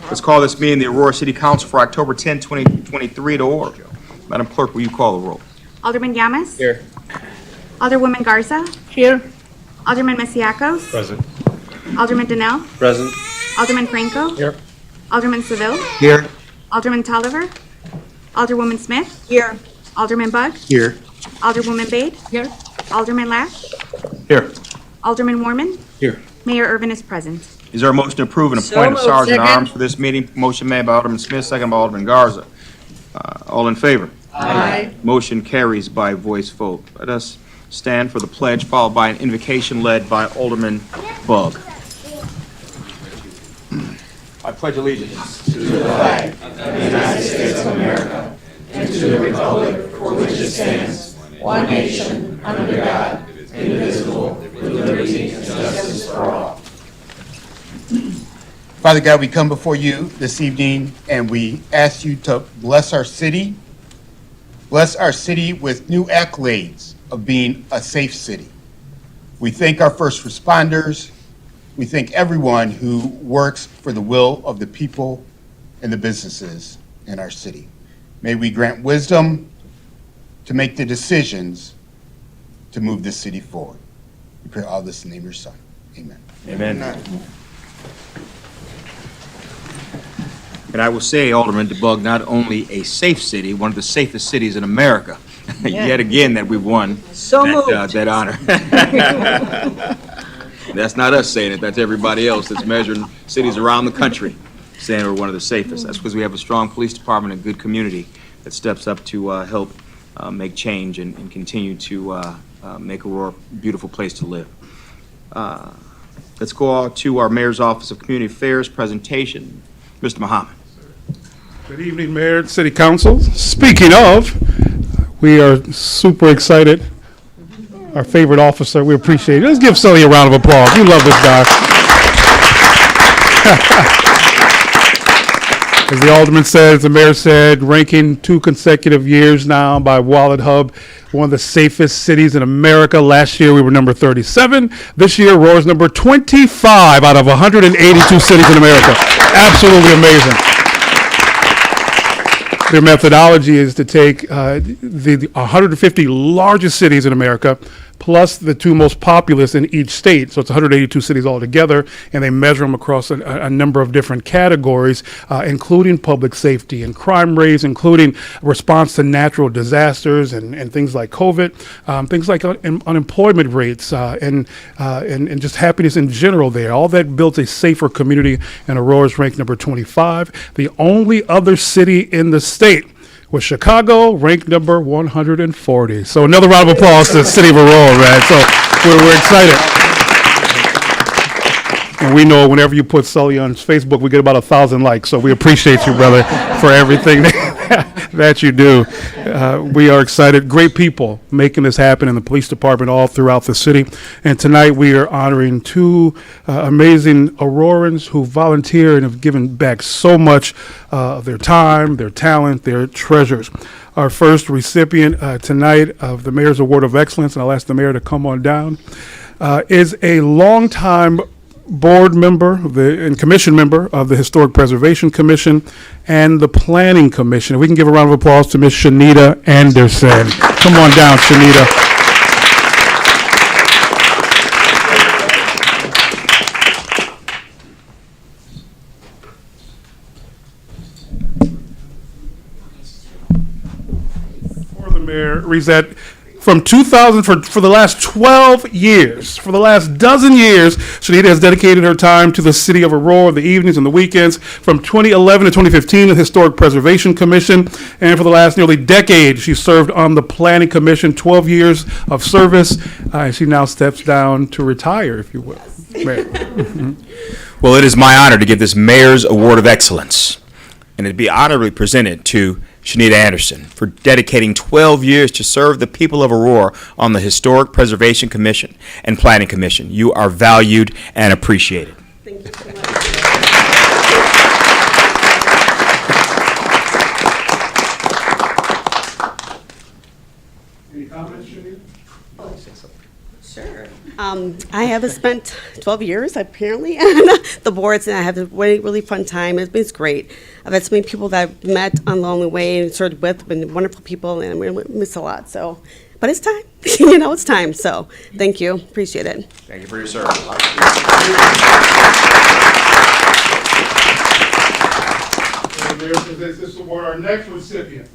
Let's call this meeting the Aurora City Council for October 10, 2023 to order. Madam Clerk, will you call the roll? Alderman Yamas? Here. Alderwoman Garza? Here. Alderman Masiacos? Present. Alderman Donnell? Present. Alderman Franco? Here. Alderman Seville? Here. Alderman Tolliver? Alderwoman Smith? Here. Alderman Bug? Here. Alderwoman Bade? Here. Alderman Lash? Here. Alderman Warman? Here. Mayor Irvin is present. Is there a motion to approve and So appoint a moved. sergeant at Second. arms for this meeting? Motion made by Alderman Smith, second by Alderman Garza. All in favor? Aye. Motion carries by voice vote. Let us stand for the pledge, followed by an invocation led by Alderman Bug. I pledge allegiance to the flag of the United States of America and to the republic for which it stands, one nation, under God, indivisible, with liberty and justice for all. Father God, we come before you this evening and we ask you to bless our city. Bless our city with new accolades of being a safe city. We thank our first responders. We thank everyone who works for the will of the people and the businesses in our city. May we grant wisdom to make the decisions to move this city forward. We pray all this in the name of your Son. Amen. Amen. And I will say, Alderman DeBug, not only a safe city, one of the safest cities in America. Yet again, that we've won So moved. that honor. That's not us saying it. That's everybody else that's measuring cities around the country saying we're one of the safest. That's because we have a strong police department and good community that steps up to help make change and continue to make Aurora a beautiful place to live. Let's go to our Mayor's Office of Community Affairs presentation. Mr. Muhammad. Good evening, Mayor and City Council. Speaking of, we are super excited. Our favorite officer, we appreciate it. Let's give Sully a round of applause. We love this guy. As the Alderman said, as the Mayor said, ranking 2 consecutive years now by Wallet Hub, one of the safest cities in America. Last year we were number 37. This year Aurora's number 25 out of 182 cities in America. Absolutely amazing. Their methodology is to take the 150 largest cities in America plus the 2 most populous in each state. So it's 182 cities altogether, and they measure them across a number of different categories, including public safety and crime rates, including response to natural disasters and things like COVID, things like unemployment rates, and just happiness in general there. All that builds a safer community, and Aurora's ranked number 25. The only other city in the state was Chicago, ranked number 140. So another round of applause to the city of Aurora, man. So we're excited. And we know whenever you put Sully on Facebook, we get about 1,000 likes. So we appreciate you, brother, for everything that you do. We are excited. Great people making this happen in the police department all throughout the city. And tonight we are honoring 2 amazing Aurorans who volunteer and have given back so much of their time, their talent, their treasures. Our first recipient tonight of the Mayor's Award of Excellence, and I'll ask the Mayor to come on down, is a longtime board member and commission member of the Historic Preservation Commission and the Planning Commission. If we can give a round of applause to Ms. Shanita Anderson. Come on down, Shanita. For the Mayor, reads that from 2000, for the last 12 years, for the last dozen years, Shanita has dedicated her time to the city of Aurora, the evenings and the weekends. From 2011 to 2015, the Historic Preservation Commission. And for the last nearly decade, she served on the Planning Commission, 12 years of service. She now steps down to retire, if you will. Mayor. Well, it is my honor to give this Mayor's Award of Excellence, and it'd be honorably presented to Shanita Anderson for dedicating 12 years to serve the people of Aurora on the Historic Preservation Commission and Planning Commission. You are valued and appreciated. Thank you so much. Any comments, Shanita? Sure. I have spent 12 years, apparently, on the boards, and I have a really, really fun time. It's been great. I've had so many people that I've met along the way and served with, been wonderful people, and I'm going to miss a lot. So, but it's time. It's time. So, thank you. Appreciate it. Thank you for your service. Mayor presents this award, our next recipient.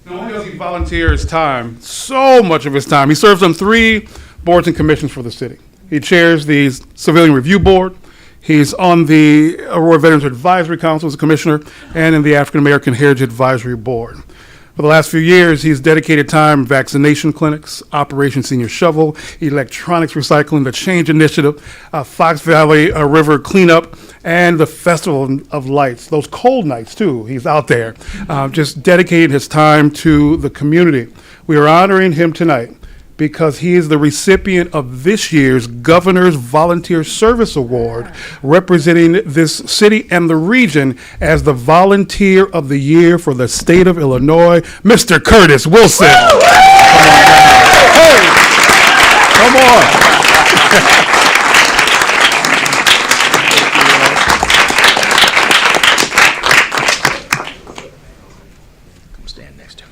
Not only does he volunteer his time, so much of his time, he serves on 3 boards and commissions for the city. He chairs the Civilian Review Board, he's on the Aurora Veterans Advisory Council as a commissioner, and in the African American Heritage Advisory Board. For the last few years, he's dedicated time vaccination clinics, Operation Senior Shovel, electronics recycling, the Change Initiative, Fox Valley River cleanup, and the Festival of Lights. Those cold nights, too, he's out there, just dedicating his time to the community. We are honoring him tonight because he is the recipient of this year's Governor's Volunteer Service Award, representing this city and the region as the Volunteer of the Year for the state of Illinois, Mr. Curtis Wilson. Come on. Come stand next to me.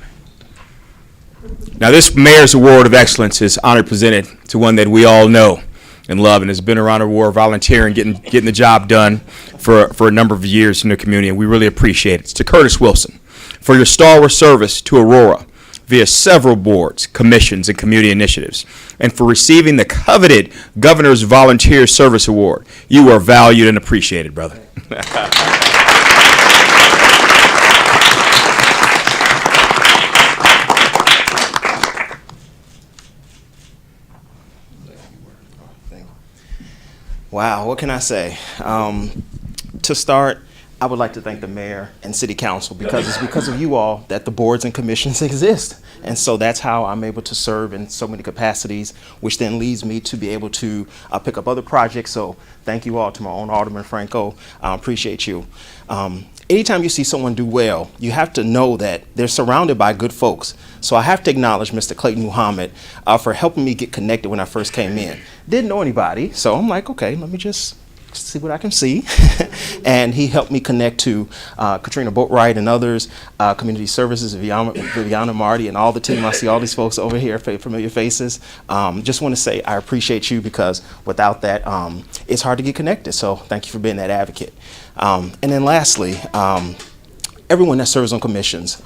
Now, this Mayor's Award of Excellence is honor presented to one that we all know and love and has been around our war volunteering, getting the job done for a number of years in the community, and we really appreciate it. It's to Curtis Wilson for your stalwart service to Aurora via several boards, commissions, and community initiatives, and for receiving the coveted Governor's Volunteer Service Award. You are valued and appreciated, brother. Wow, what can I say? To start, I would like to thank the mayor and city council because it's because of you all that the boards and commissions exist. And so that's how I'm able to serve in so many capacities, which then leads me to be able to pick up other projects. So thank you all to my own Alderman Franco. I appreciate you. Anytime you see someone do well, you have to know that they're surrounded by good folks. So I have to acknowledge Mr. Clayton Muhammad for helping me get connected when I first came in. Didn't know anybody, so I'm like, okay, let me just see what I can see. And he helped me connect to Katrina Boatwright and others, community services, Viviana Marty, and all the team. I see all these folks over here, familiar faces. Just want to say I appreciate you because without that, it's hard to get connected. So thank you for being that advocate. And then lastly, everyone that serves on commissions,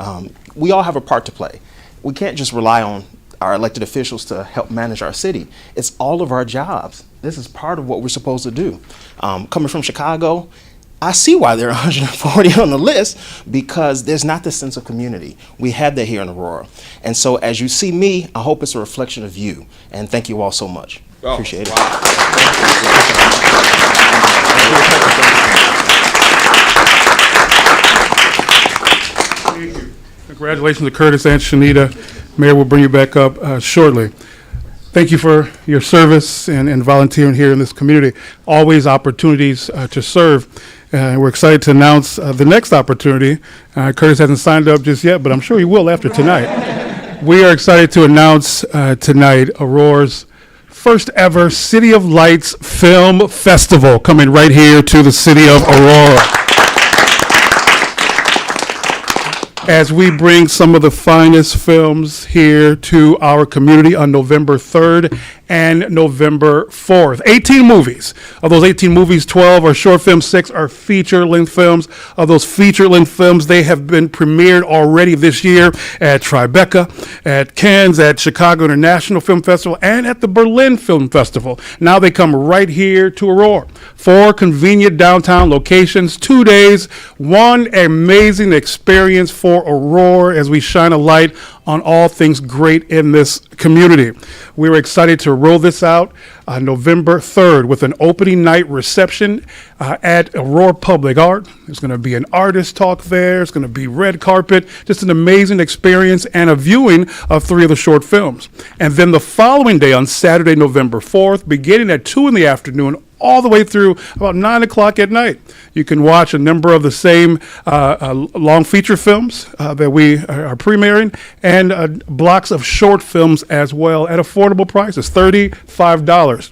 we all have a part to play. We can't just rely on our elected officials to help manage our city. It's all of our jobs. This is part of what we're supposed to do. Coming from Chicago, I see why there are 140 on the list because there's not this sense of community. We have that here in Aurora. And so as you see me, I hope it's a reflection of you. And thank you all so much. Oh, appreciate it. wow. Thank you. Congratulations to Curtis and Shanita. Mayor will bring you back up shortly. Thank you for your service and volunteering here in this community. Always opportunities to serve. We're excited to announce the next opportunity. Curtis hasn't signed up just yet, but I'm sure he will after tonight. We are excited to announce tonight Aurora's first ever City of Lights Film Festival coming right here to the city of Aurora. As we bring some of the finest films here to our community on November 3rd and November 4th. 18 movies. Of those 18 movies, 12 are short films, 6 are feature-length films. Of those feature-length films, they have been premiered already this year at Tribeca, at Cannes, at Chicago International Film Festival, and at the Berlin Film Festival. Now they come right here to Aurora. 4 convenient downtown locations, 2 days, one amazing experience for Aurora as we shine a light on all things great in this community. We're excited to roll this out on November 3rd with an opening night reception at Aurora Public Art. There's going to be an artist talk there. It's going to be red carpet, just an amazing experience and a viewing of 3 of the short films. And then the following day on Saturday, November 4th, beginning at 2 in the afternoon, all the way through about 9 o'clock at night. You can watch a number of the same long feature films that we are premiering, and blocks of short films as well at affordable prices, $35.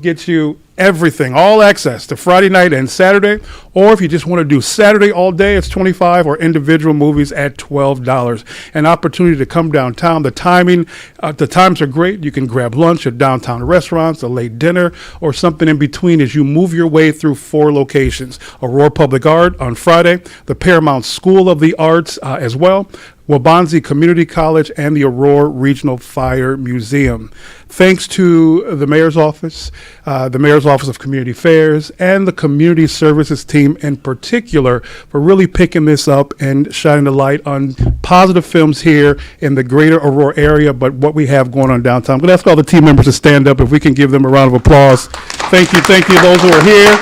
Gets you everything, all access to Friday night and Saturday. Or if you just want to do Saturday all day, it's $25, or individual movies at $12. An opportunity to come downtown. The times are great. You can grab lunch at downtown restaurants, a late dinner, or something in between as you move your way through 4 locations. Aurora Public Art on Friday, the Paramount School of the Arts as well, Wabanzi Community College, and the Aurora Regional Fire Museum. Thanks to the Mayor's Office, the Mayor's Office of Community Affairs, and the Community Services team in particular for really picking this up and shining the light on positive films here in the greater Aurora area, but what we have going on downtown. I'm going to ask all the team members to stand up if we can give them a round of applause. Thank you, those who are here.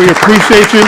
We appreciate you.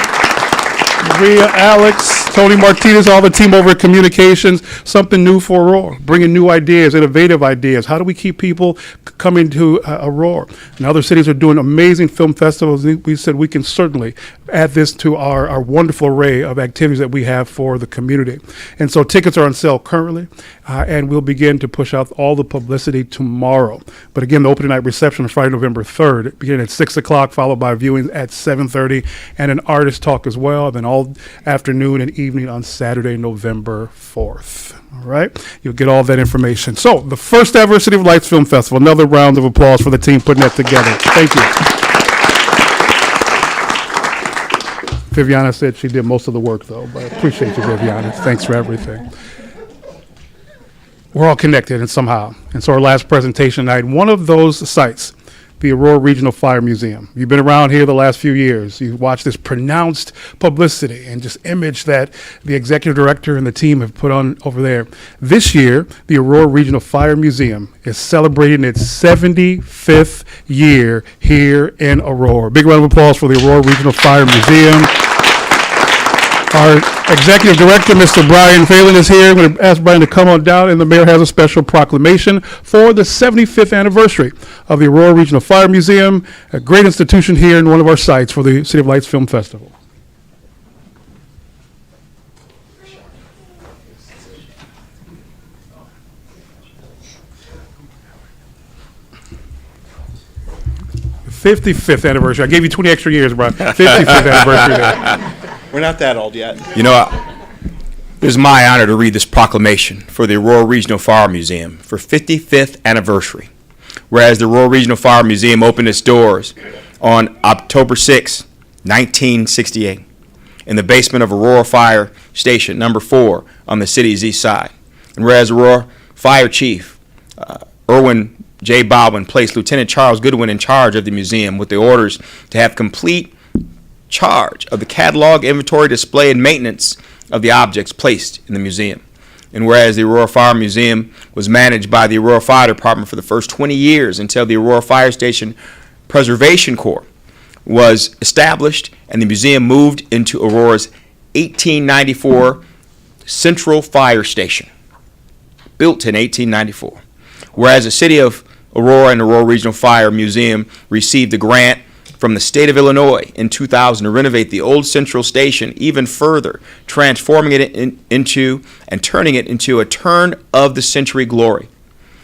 Maria, Alex, Tony Martinez, all the team over at Communications, something new for Aurora, bringing new ideas, innovative ideas. How do we keep people coming to Aurora? And other cities are doing amazing film festivals. We said we can certainly add this to our wonderful array of activities that we have for the community. And so tickets are on sale currently, and we'll begin to push out all the publicity tomorrow. But again, the opening night reception is Friday, November 3rd, beginning at 6 o'clock, followed by viewing at 7:30, and an artist talk as well, and then all afternoon and evening on Saturday, November 4th. All right, you'll get all that information. So the first ever City of Lights Film Festival. Another round of applause for the team putting that together. Thank you. Viviana said she did most of the work, though, but I appreciate you, Viviana. Thanks for everything. We're all connected and somehow. And so our last presentation night, one of those sites, the Aurora Regional Fire Museum. You've been around here the last few years. You've watched this pronounced publicity and just image that the executive director and the team have put on over there. This year, the Aurora Regional Fire Museum is celebrating its 75th year here in Aurora. Big round of applause for the Aurora Regional Fire Museum. Our executive director, Mr. Brian Phelan, is here. I'm going to ask Brian to come on down, and the mayor has a special proclamation for the 75th anniversary of the Aurora Regional Fire Museum, a great institution here in one of our sites for the City of Lights Film Festival. The 55th anniversary. I gave you 20 extra years, Brian. 55th anniversary there. We're not that old yet. It is my honor to read this proclamation for the Aurora Regional Fire Museum for 55th anniversary. Whereas the Aurora Regional Fire Museum opened its doors on October 6, 1968, in the basement of Aurora Fire Station, number 4, on the city's east side. And whereas Aurora Fire Chief Erwin J. Baldwin placed Lieutenant Charles Goodwin in charge of the museum with the orders to have complete charge of the catalog, inventory, display, and maintenance of the objects placed in the museum. And whereas the Aurora Fire Museum was managed by the Aurora Fire Department for the first 20 years until the Aurora Fire Station Preservation Corps was established and the museum moved into Aurora's 1894 Central Fire Station, built in 1894. Whereas the City of Aurora and Aurora Regional Fire Museum received a grant from the state of Illinois in 2000 to renovate the old Central Station even further, transforming it into and turning it into a turn-of-the-century glory,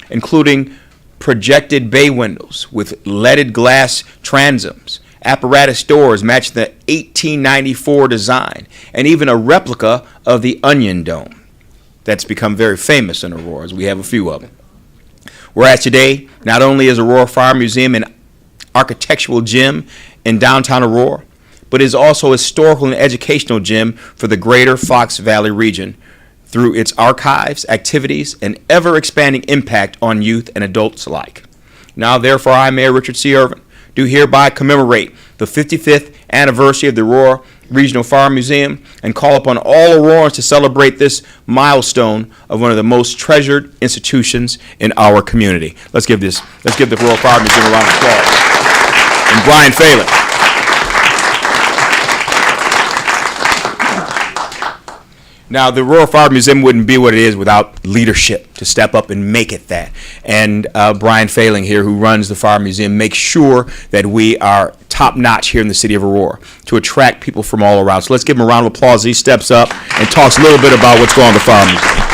including projected bay windows with leaded glass transoms, apparatus doors matching the 1894 design, and even a replica of the Onion Dome that's become very famous in Aurora, as we have a few of them. Whereas today, not only is Aurora Fire Museum an architectural gem in downtown Aurora, but is also a historical and educational gem for the greater Fox Valley region through its archives, activities, and ever-expanding impact on youth and adults alike. Now, therefore, I, Mayor Richard C. Irvin, do hereby commemorate the 55th anniversary of the Aurora Regional Fire Museum and call upon all Aurorans to celebrate this milestone of one of the most treasured institutions in our community. Let's give the Aurora Fire Museum a round of applause. And Brian Phelan. Now, the Aurora Fire Museum wouldn't be what it is without leadership to step up and make it that. And Brian Phelan here, who runs the Fire Museum, makes sure that we are top-notch here in the city of Aurora to attract people from all around. So let's give him a round of applause as he steps up and talks a little bit about what's going on at the Fire Museum.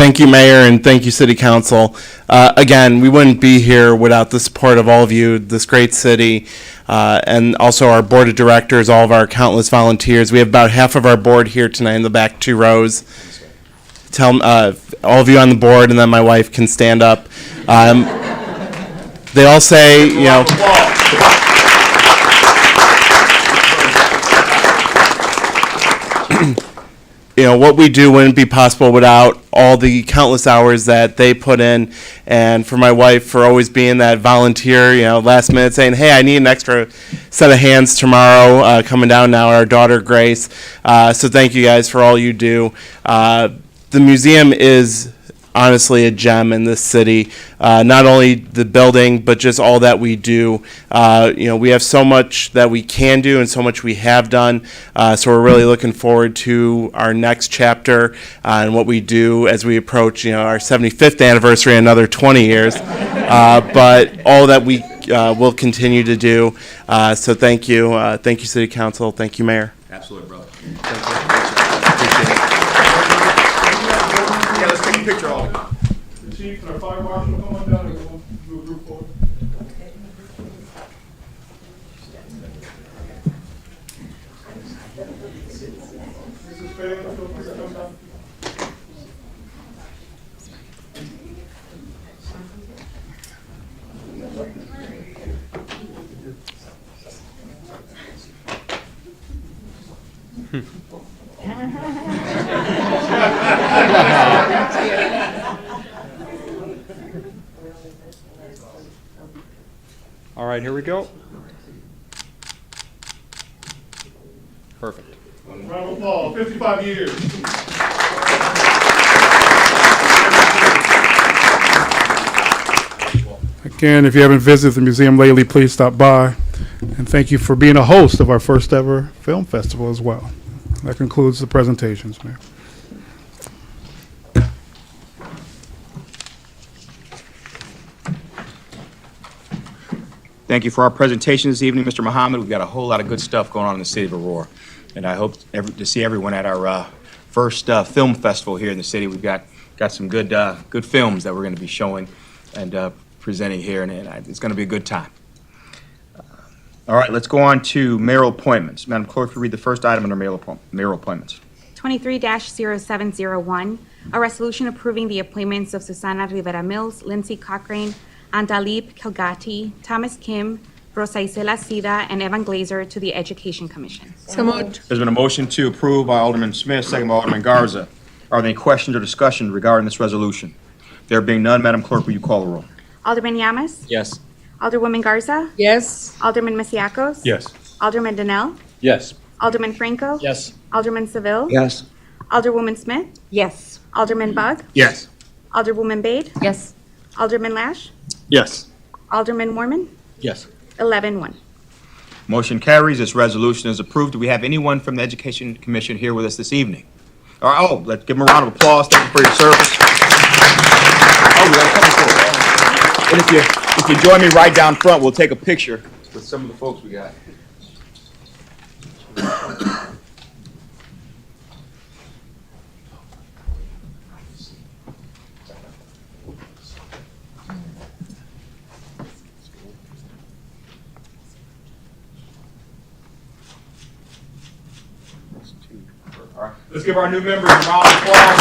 Thank you, Mayor, and thank you, City Council. Again, we wouldn't be here without the support of all of you, this great city, and also our board of directors, all of our countless volunteers. We have about half of our board here tonight in the back 2 rows. Tell all of you on the board, and then my wife can stand up. They all say, you know. You know, what we do wouldn't be possible without all the countless hours that they put in. And for my wife, for always being that volunteer, you know, last minute saying, hey, I need an extra set of hands tomorrow, coming down now, our daughter Grace. So thank you guys for all you do. The museum is honestly a gem in this city. Not only the building, but just all that we do. You know, we have so much that we can do and so much we have done. So we're really looking forward to our next chapter and what we do as we approach, you know, our 75th anniversary in another 20 years. But all that we will continue to do. So thank you. Thank you, City Council. Thank you, Mayor. Absolutely, brother. Appreciate it. Yeah, let's take a picture, Alderman. The chief and our fire marshal, come on down and we'll do a group photo. Mrs. Fagan, feel free to come down. All right, here we go. Perfect. Round of applause, 55 years. Again, if you haven't visited the museum lately, please stop by. And thank you for being a host of our first ever film festival as well. That concludes the presentations, Mayor. Thank you for our presentation this evening, Mr. Muhammad. We've got a whole lot of good stuff going on in the city of Aurora. And I hope to see everyone at our first film festival here in the city. We've got some good films that we're going to be showing and presenting here, and it's going to be a good time. All right, let's go on to mayoral appointments. Madam Clerk, will you read the first item under mayoral appointments? 23-0701, a resolution approving the appointments of Susana Rivera Mills, Lindsay Cochrane, Andalib Kelgati, Thomas Kim, Rosa Isela Sida, and Evan Glazer to the Education Commission. So moved. There's been a motion to approve by Alderman Smith, second by Alderman Garza. Are there any questions or discussion regarding this resolution? There being none, Madam Clerk, will you call the roll? Alderman Yamas? Yes. Alderwoman Garza? Yes. Alderman Masiacos? Yes. Alderman Donnell? Yes. Alderman Franco? Yes. Alderman Seville? Yes. Alderwoman Smith? Yes. Alderman Bug? Yes. Alderwoman Bade? Yes. Alderman Lash? Yes. Alderman Moorman? Yes. 11-1. Motion carries. This resolution is approved. Do we have anyone from the Education Commission here with us this evening? All right, let's give them a round of applause. Thank you for your service. Oh, we got a couple folks. And if you join me right down front, we'll take a picture with some of the folks we got. All right, let's give our new members a round of applause.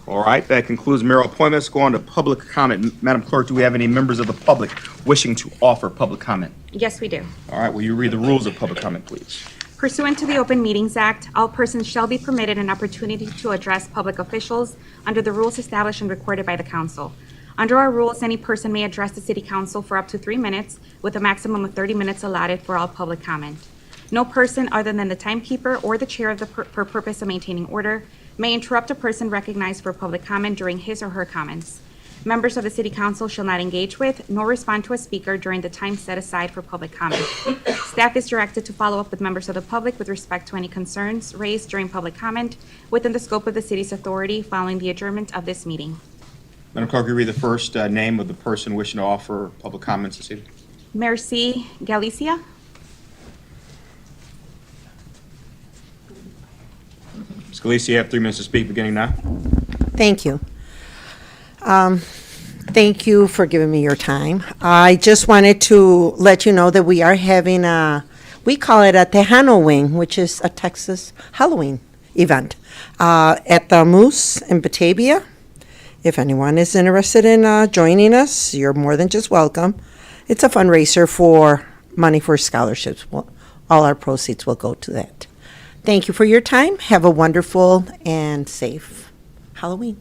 All right, that concludes mayoral appointments. Go on to public comment. Madam Clerk, do we have any members of the public wishing to offer public comment? Yes, we do. All right, will you read the rules of public comment, please? Pursuant to the Open Meetings Act, all persons shall be permitted an opportunity to address public officials under the rules established and recorded by the council. Under our rules, any person may address the city council for up to 3 minutes, with a maximum of 30 minutes allotted for all public comment. No person other than the timekeeper or the chair of for purpose of maintaining order may interrupt a person recognized for public comment during his or her comments. Members of the City Council shall not engage with nor respond to a speaker during the time set aside for public comment. Staff is directed to follow up with members of the public with respect to any concerns raised during public comment within the scope of the city's authority following the adjournment of this meeting. Madam Clerk, will you read the first name of the person wishing to offer public comments this evening? Merci Galicia. Ms. Galicia, you have 3 minutes to speak, beginning now. Thank you. Thank you for giving me your time. I just wanted to let you know that we are having we call it a Tejano Wing, which is a Texas Halloween event at the Moose in Batavia. If anyone is interested in joining us, you're more than just welcome. It's a fundraiser for money for scholarships. Well, all our proceeds will go to that. Thank you for your time. Have a wonderful and safe Halloween.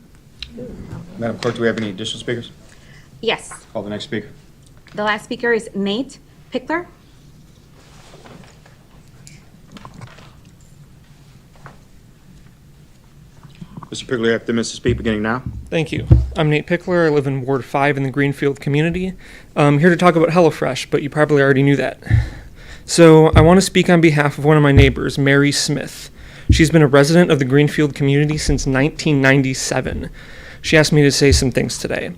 Madam Clerk, do we have any additional speakers? Yes. Call the next speaker. The last speaker is Nate Pickler. Mr. Pickler, you have 3 minutes to speak, beginning now. Thank you. I'm Nate Pickler. I live in Ward 5 in the Greenfield community. I'm here to talk about HelloFresh, but you probably already knew that. So I want to speak on behalf of one of my neighbors, Mary Smith. She's been a resident of the Greenfield community since 1997. She asked me to say some things today.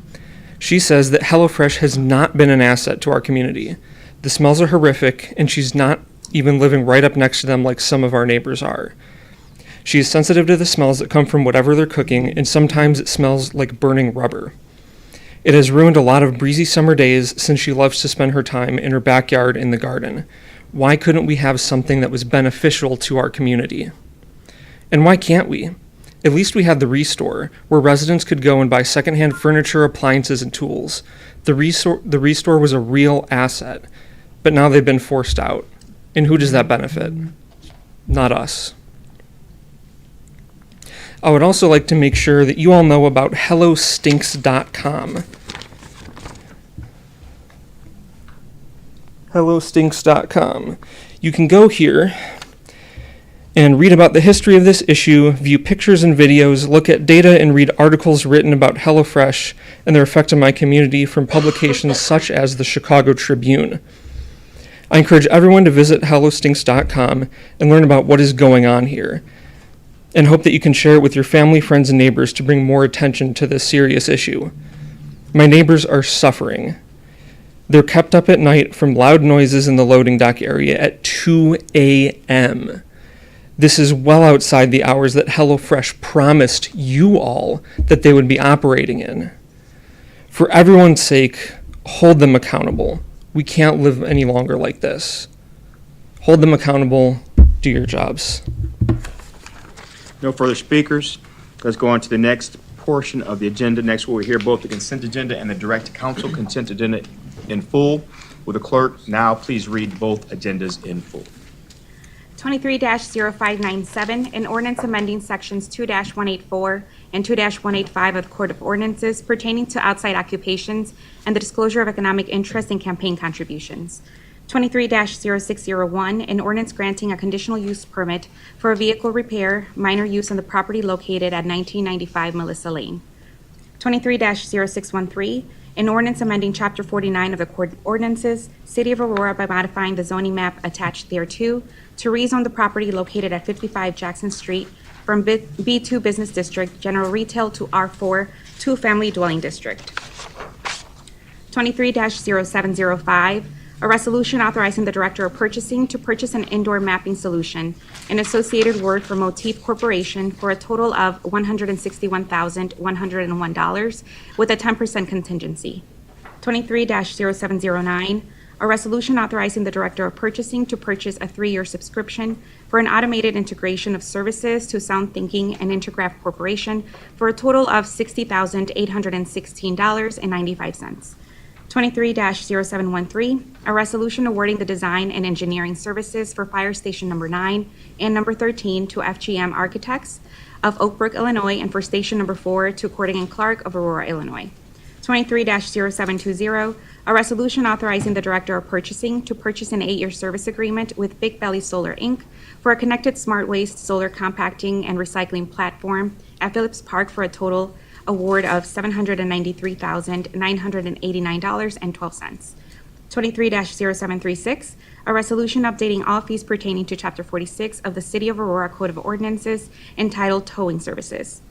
She says that HelloFresh has not been an asset to our community. The smells are horrific, and she's not even living right up next to them like some of our neighbors are. She is sensitive to the smells that come from whatever they're cooking, and sometimes it smells like burning rubber. It has ruined a lot of breezy summer days since she loves to spend her time in her backyard in the garden. Why couldn't we have something that was beneficial to our community? And why can't we? At least we had the Restore, where residents could go and buy secondhand furniture, appliances, and tools. The Restore was a real asset, but now they've been forced out. And who does that benefit? Not us. I would also like to make sure that you all know about HelloStinks.com. HelloStinks.com. You can go here and read about the history of this issue, view pictures and videos, look at data, and read articles written about HelloFresh and their effect on my community from publications such as the Chicago Tribune. I encourage everyone to visit HelloStinks.com and learn about what is going on here, and hope that you can share it with your family, friends, and neighbors to bring more attention to this serious issue. My neighbors are suffering. They're kept up at night from loud noises in the loading dock area at 2 a.m. This is well outside the hours that HelloFresh promised you all that they would be operating in. For everyone's sake, hold them accountable. We can't live any longer like this. Hold them accountable. Do your jobs. No further speakers. Let's go on to the next portion of the agenda. Next, we'll hear both the consent agenda and the direct council consent agenda in full. Will the clerk now please read both agendas in full? 23-0597, an ordinance amending sections 2-184 and 2-185 of the Code of Ordinances pertaining to outside occupations and the disclosure of economic interest in campaign contributions. 23-0601, an ordinance granting a conditional use permit for a vehicle repair, minor use on the property located at 1995 Melissa Lane. 23-0613, an ordinance amending Chapter 49 of the Code of Ordinances, City of Aurora by modifying the zoning map attached thereto to rezone the property located at 55 Jackson Street from B2 Business District, General Retail, to R4, Two-Family Dwelling District. 23-0705, a resolution authorizing the Director of Purchasing to purchase an indoor mapping solution and associated word for Motif Corporation for a total of $161,101 with a 10% contingency. 23-0709, a resolution authorizing the Director of Purchasing to purchase a 3-year subscription for an automated integration of services to Sound Thinking and Intergraph Corporation for a total of $60,816.95. 23-0713, a resolution awarding the design and engineering services for Fire Station Number 9 and Number 13 to FGM Architects of Oak Brook, Illinois, and for Station Number 4 to Cording and Clark of Aurora, Illinois. 23-0720, a resolution authorizing the Director of Purchasing to purchase an 8-year service agreement with Big Belly Solar, Inc. for a connected smart waste solar compacting and recycling platform at Phillips Park for a total award of $793,989.12. 23-0736, a resolution updating all fees pertaining to Chapter 46 of the City of Aurora Code of Ordinances entitled Towing Services.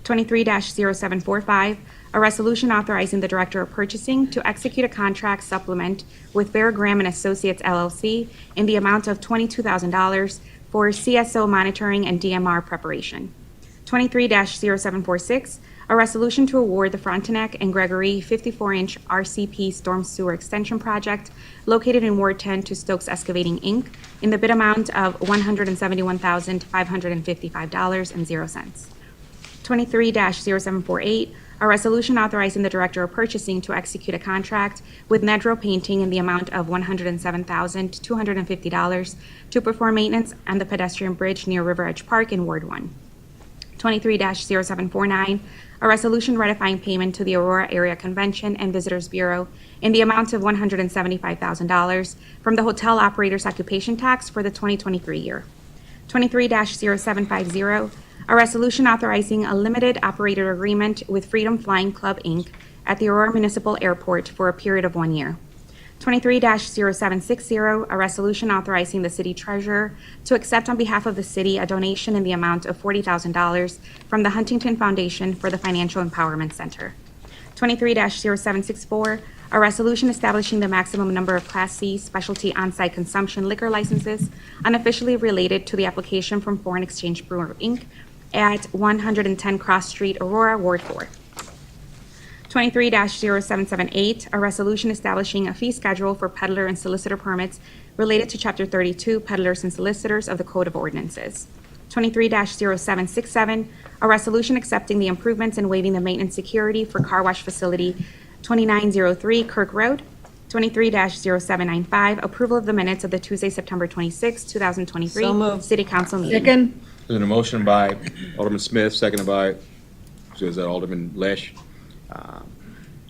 23-0745, a resolution authorizing the Director of Purchasing to execute a contract supplement with Bear Graham and Associates LLC in the amount of $22,000 for CSO monitoring and DMR preparation. 23-0746, a resolution to award the Frontenac and Gregory 54-inch RCP storm sewer extension project located in Ward 10 to Stokes Excavating, Inc. in the bid amount of $171,555.00. 23-0748, a resolution authorizing the Director of Purchasing to execute a contract with Nedro Painting in the amount of $107,250 to perform maintenance on the pedestrian bridge near River Edge Park in Ward 1. 23-0749, a resolution ratifying payment to the Aurora Area Convention and Visitors Bureau in the amount of $175,000 from the hotel operator's occupation tax for the 2023 year. 23-0750, a resolution authorizing a limited operator agreement with Freedom Flying Club, Inc. at the Aurora Municipal Airport for a period of 1 year. 23-0760, a resolution authorizing the city treasurer to accept on behalf of the city a donation in the amount of $40,000 from the Huntington Foundation for the Financial Empowerment Center. 23-0764, a resolution establishing the maximum number of Class C specialty on-site consumption liquor licenses unofficially related to the application from Foreign Exchange Brewer, Inc. at 110 Cross Street, Aurora, Ward 4. 23-0778, a resolution establishing a fee schedule for peddler and solicitor permits related to Chapter 32, Peddlers and Solicitors of the Code of Ordinances. 23-0767, a resolution accepting the improvements and waiving the maintenance security for car wash facility 2903 Kirk Road. 23-0795, approval of the minutes of the Tuesday, September 26, 2023 So moved. City Council meeting. Second. There's a motion by Alderman Smith, seconded by, is that Alderman Lesh?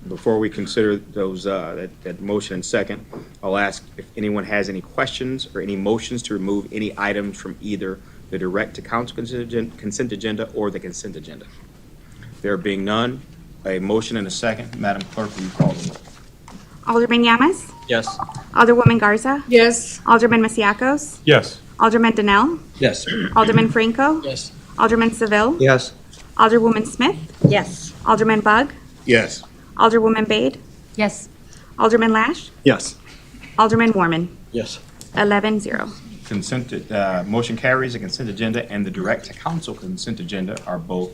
Before we consider those, that motion and second, I'll ask if anyone has any questions or any motions to remove any items from either the direct to council consent agenda or the consent agenda. There being none, a motion and a second. Madam Clerk, will you call the roll? Alderman Yamas? Yes. Alderwoman Garza? Yes. Alderman Masiacos? Yes. Alderman Donnell? Yes. Alderman Franco? Yes. Alderman Seville? Yes. Alderwoman Smith? Yes. Alderman Bug? Yes. Alderwoman Bade? Yes. Alderman Lash? Yes. Alderman Warman? Yes. 11-0. Motion carries. The consent agenda and the direct to council consent agenda are both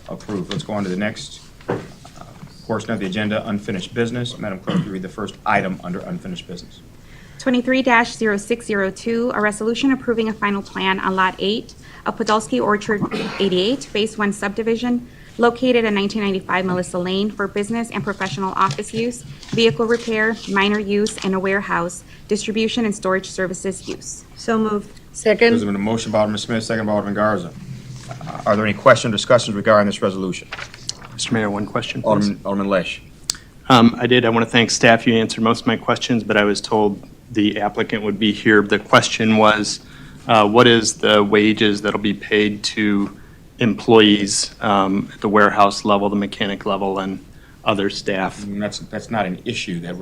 approved. Let's go on to the next portion of the agenda, unfinished business. Madam Clerk, will you read the first item under unfinished business? 23-0602, a resolution approving a final plan on Lot 8 of Podolsky Orchard 88, Phase 1 subdivision, located at 1995 Melissa Lane for business and professional office use, vehicle repair, minor use, and a warehouse, distribution and storage services use. So moved. There's Second. been a motion by Alderman Smith, second by Alderman Garza. Are there any questions or discussions regarding this resolution? Mr. Mayor, one question, please. Alderman Lesh. I want to thank staff. You answered most of my questions, but I was told the applicant would be here. The question was, what is the wages that'll be paid to employees at the warehouse level, the mechanic level, and other staff? That's not an issue that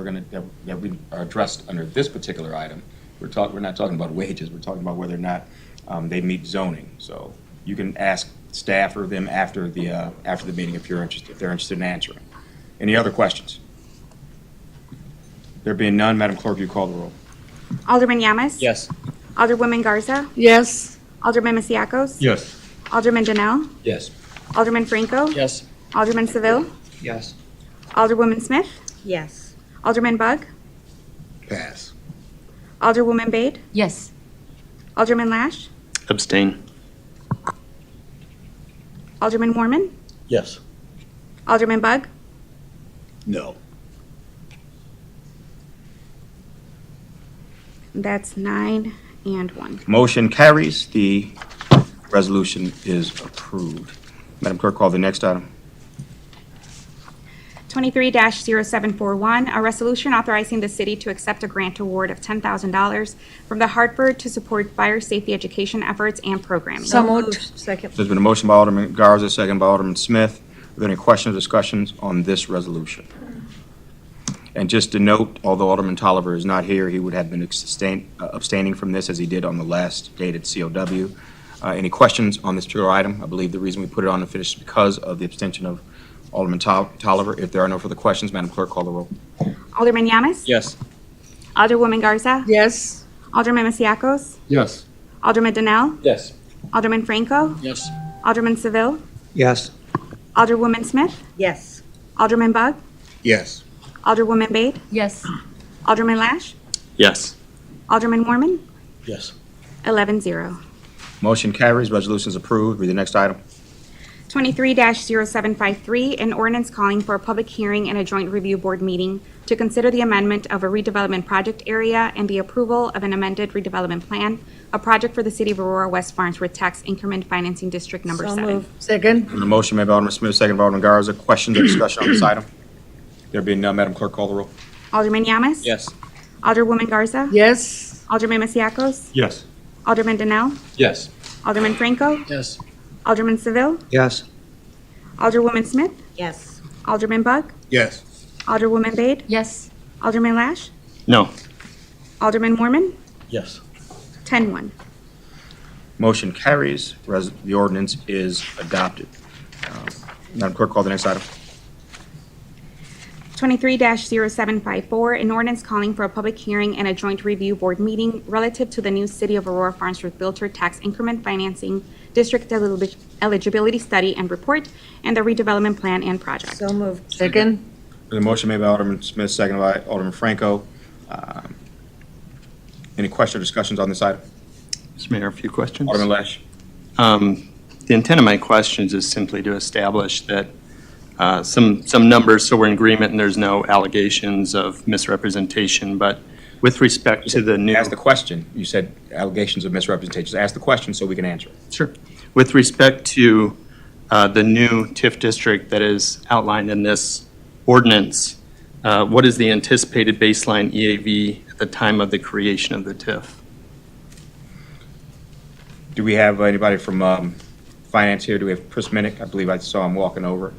that we are addressed under this particular item. We're not talking about wages. We're talking about whether or not they meet zoning. So you can ask staff or them after the meeting if they're interested in answering. Any other questions? There being none, Madam Clerk, will you call the roll? Alderman Yamas? Yes. Alderwoman Garza? Yes. Alderman Masiacos? Yes. Alderman Donnell? Yes. Alderman Franco? Yes. Alderman Seville? Yes. Alderwoman Smith? Yes. Alderman Bug? Pass. Alderwoman Bade? Yes. Alderman Lash? Abstain. Alderman Warman? Yes. Alderman Bug? No. That's 9 and 1. Motion carries. The resolution is approved. Madam Clerk, call the next item. 23-0741, a resolution authorizing the city to accept a grant award of $10,000 from the Hartford to support fire safety education efforts and programming. So moved. Second. There's been a motion by Alderman Garza, second by Alderman Smith. Are there any questions or discussions on this resolution? And just to note, although Alderman Tolliver is not here, he would have been abstaining from this as he did on the last dated COW. Any questions on this particular item? I believe the reason we put it on unfinished is because of the abstention of Alderman Tolliver. If there are no further questions, Madam Clerk, call the roll. Alderman Yamas? Yes. Alderwoman Garza? Yes. Alderman Masiacos? Yes. Alderman Donnell? Yes. Alderman Franco? Yes. Alderman Seville? Yes. Alderwoman Smith? Yes. Alderman Bug? Yes. Alderwoman Bade? Yes. Alderman Lash? Yes. Alderman Mormon? Yes. 11-0. Motion carries. Resolution is approved. Read the next item. 23-0753, an ordinance calling for a public hearing and a joint review board meeting to consider the amendment of a redevelopment project area and the approval of an amended redevelopment plan, a project for the City of Aurora West Farnsworth Tax Increment Financing District Number So 7. moved. Second. The motion made by Alderman Smith, second by Alderman Garza. Questions or discussion on this item? There being none, Madam Clerk, call the roll. Alderman Yamas? Yes. Alderwoman Garza? Yes. Alderman Masiacos? Yes. Alderman Donnell? Yes. Alderman Franco? Yes. Alderman Seville? Yes. Alderwoman Smith? Yes. Alderman Bug? Yes. Alderwoman Bade? Yes. Alderman Lash? No. Alderman Mormon? Yes. 10-1. Motion carries. The ordinance is adopted. Madam Clerk, call the next item. 23-0754, an ordinance calling for a public hearing and a joint review board meeting relative to the new City of Aurora Farnsworth Realtor Tax Increment Financing District Eligibility Study and Report and the redevelopment plan and project. So moved. Second. The motion made by Alderman Smith, second by Alderman Franco. Any questions or discussions on this item? Mr. Mayor, a few questions. Alderman Lash. The intent of my questions is simply to establish that some numbers, so we're in agreement and there's no allegations of misrepresentation, but with respect to the new... Ask the question. You said allegations of misrepresentation. Ask the question so we can answer it. Sure. With respect to the new TIF district that is outlined in this ordinance, what is the anticipated baseline EAV at the time of the creation of the TIF? Do we have anybody from finance here? Do we have Chris Minnick? I believe I saw him walking over.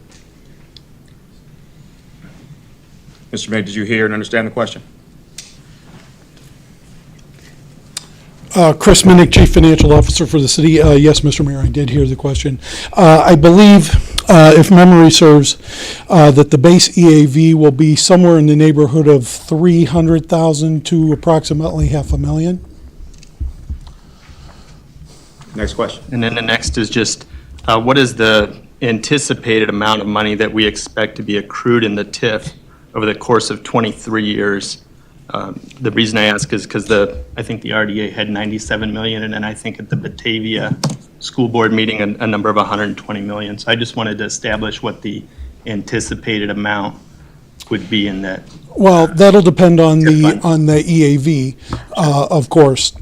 Mr. Minnick, did you hear and understand the question? Chris Minnick, Chief Financial Officer for the city. Yes, Mr. Mayor, I did hear the question. I believe, if memory serves, that the base EAV will be somewhere in the neighborhood of 300,000 to approximately $500,000. Next question. And then the next is just, what is the anticipated amount of money that we expect to be accrued in the TIF over the course of 23 years? The reason I ask is because I think the RDA had 97 million, and then I think at the Batavia School Board meeting, a number of 120 million. So I just wanted to establish what the anticipated amount would be in that. Well, that'll depend on TIF fund. the EAV, of course.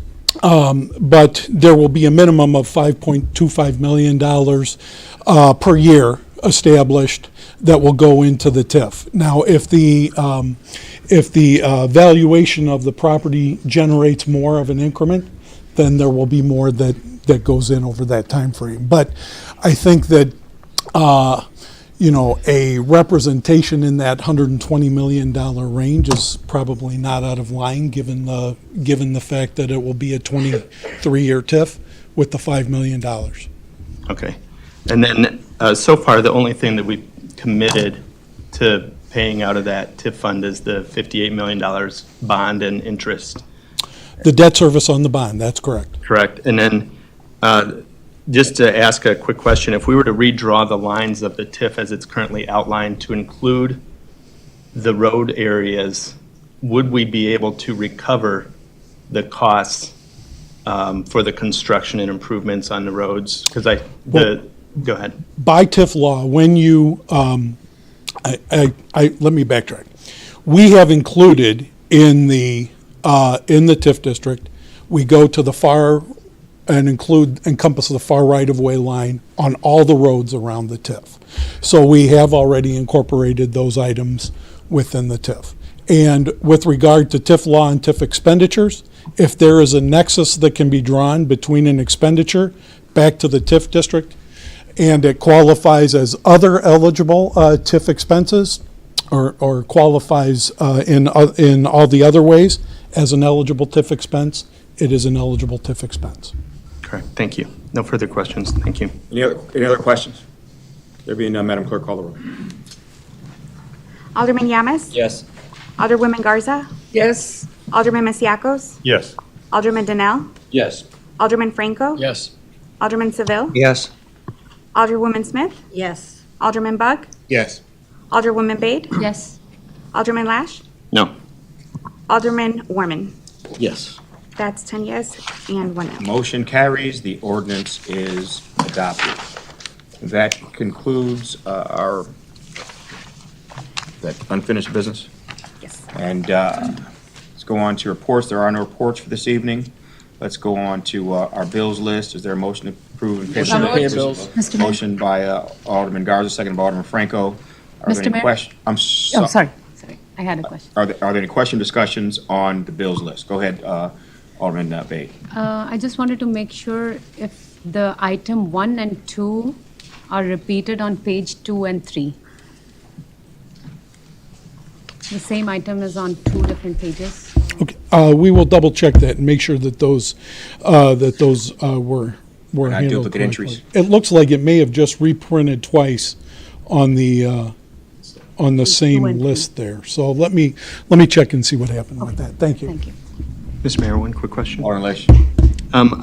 But there will be a minimum of $5.25 million per year established that will go into the TIF. Now, if the valuation of the property generates more of an increment, then there will be more that goes in over that time frame. But I think that a representation in that $120 million range is probably not out of line, given the fact that it will be a 23-year TIF with the $5 million. Okay. And then, so far, the only thing that we've committed to paying out of that TIF fund is the $58 million bond and interest. The debt service on the bond, that's correct. Correct. And then, just to ask a quick question, if we were to redraw the lines of the TIF as it's currently outlined to include the road areas, would we be able to recover the costs for the construction and improvements on the roads? Because go ahead. By TIF law, when you, let me backtrack. We have included in the TIF district, we go to the far and encompass the far right-of-way line on all the roads around the TIF. So we have already incorporated those items within the TIF. And with regard to TIF law and TIF expenditures, if there is a nexus that can be drawn between an expenditure back to the TIF district, and it qualifies as other eligible TIF expenses, or qualifies in all the other ways as an eligible TIF expense, it is an eligible TIF expense. Correct. Thank you. No further questions. Thank you. Any other questions? There being none, Madam Clerk, call the roll. Alderman Yamas? Yes. Alderwoman Garza? Yes. Alderman Masiacos? Yes. Alderman Donnell? Yes. Alderman Franco? Yes. Alderman Seville? Yes. Alderwoman Smith? Yes. Alderman Bug? Yes. Alderwoman Bade? Yes. Alderman Lash? No. Alderman Warman? Yes. That's 10 yes and 1 no. Motion carries. The ordinance is adopted. That concludes our that unfinished business. Yes. And let's go on to reports. There are no reports for this evening. Let's go on to our bills list. Is there a motion to approve and pay Motion to pay bills? bills. Mr. Mayor. Motion by Alderman Garza, second by Alderman Franco. Are there Mr. any Mayor. questions? Oh, sorry. I had a question. Are there any question discussions on the bills list? Go ahead, Alderman Bade. I just wanted to make sure if the item 1 and 2 are repeated on page 2 and 3. The same item is on 2 different pages. Okay, we will double check that and make sure that those were Not handled duplicate entries. correctly. It looks like it may have just reprinted twice on the same and three. list there. So let me check and see what happened with that. Thank you. Thank you. Mr. Mayor, one quick question. Alderman Lash.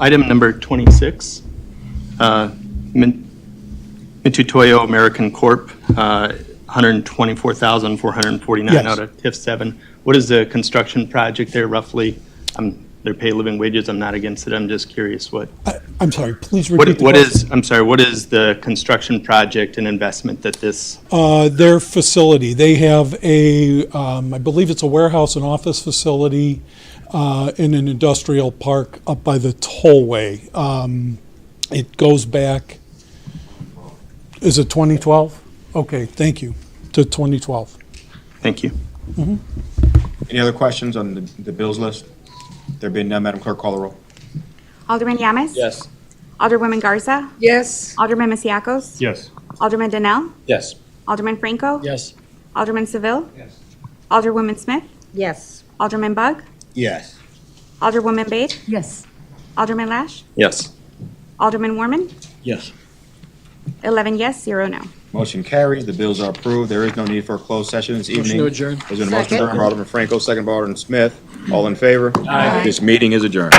Item number 26, Mitutoyo American Corp., 124,449 Yes. out of TIF 7. What is the construction project there roughly? They pay living wages. I'm not against it. I'm just curious what. I'm sorry, please repeat the What question. is, I'm sorry, what is the construction project and investment that this, Their facility, they have I believe it's a warehouse and office facility in an industrial park up by the tollway. It goes back, is it 2012? Okay, thank you, to 2012. thank you. Any other questions on the bills list? There being none, Madam Clerk, call the roll. Alderman Yamas? Yes. Alderwoman Garza? Yes. Alderman Masiacos? Yes. Alderman Donnell? Yes. Alderman Franco? Yes. Alderman Seville? Yes. Alderwoman Smith? Yes. Alderman Bug? Yes. Alderwoman Bade? Yes. Alderman Lash? Yes. Alderman Warman? Yes. 11 yes, 0 no. Motion carries. The bills are approved. There is no need for a closed session this evening. Motion to adjourn. There's been a motion Second. by Alderman Franco, second by Alderman Smith. All in favor? Aye. This meeting is adjourned.